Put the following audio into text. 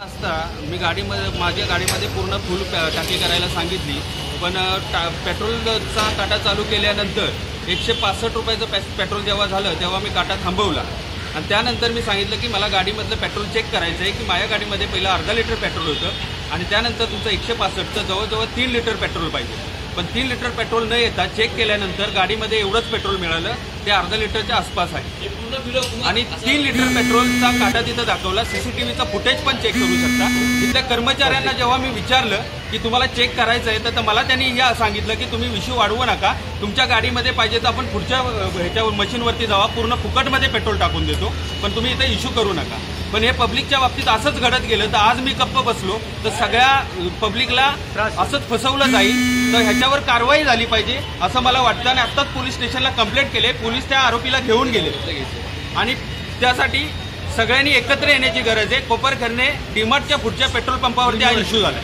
असता मी माझ्या गाडीमध्ये पूर्ण फुल टाकी करायला सांगितली, पण पेट्रोलचा काटा चालू केल्यानंतर 165 रुपयाचं पेट्रोल जेव्हा झालं तेव्हा मी काटा थांबवला आणि त्यानंतर मी सांगितलं की मला गाडीमधलं पेट्रोल चेक करायचं आहे की माझ्या गाडीमध्ये पहिलं अर्धा लिटर पेट्रोल होतं आणि त्यानंतर तुमचं 165चं जवळजवळ 3 लिटर पेट्रोल पाहिजे, पण 3 लिटर पेट्रोल न येता चेक केल्यानंतर गाडीमध्ये एवढंच पेट्रोल मिळालं, ते अर्धा लिटरच्या आसपास आहे आणि 3 लिटर पेट्रोलचा काटा तिथं दाखवला। सीसीटीव्हीचा फुटेज पण चेक करू शकता। तिथल्या कर्मचाऱ्यांना जेव्हा मी विचारलं की तुम्हाला चेक करायचं आहे तर मला त्यांनी या सांगितलं की तुम्ही इश्यू वाढवू नका, तुमच्या गाडीमध्ये पाहिजे तर आपण पुढच्या ह्याच्यावर मशीनवरती जावा, पूर्ण फुकटमध्ये पेट्रोल टाकून देतो, पण तुम्ही इथे इश्यू करू नका। पण हे पब्लिकच्या बाबतीत असंच घडत गेलं तर आज मी गप्प बसलो तर सगळ्या पब्लिकला असंच फसवलं जाईल, तर ह्याच्यावर कारवाई झाली पाहिजे असं मला वाटतं आणि आत्ताच पोलीस स्टेशनला कंप्लेंट केले, पोलीस त्या आरोपीला घेऊन गेले आणि त्यासाठी सगळ्यांनी एकत्र येण्याची गरज आहे। कोपरखैरणे डीमार्टच्या पुढच्या पेट्रोल पंपावरती हा इश्यू झाला।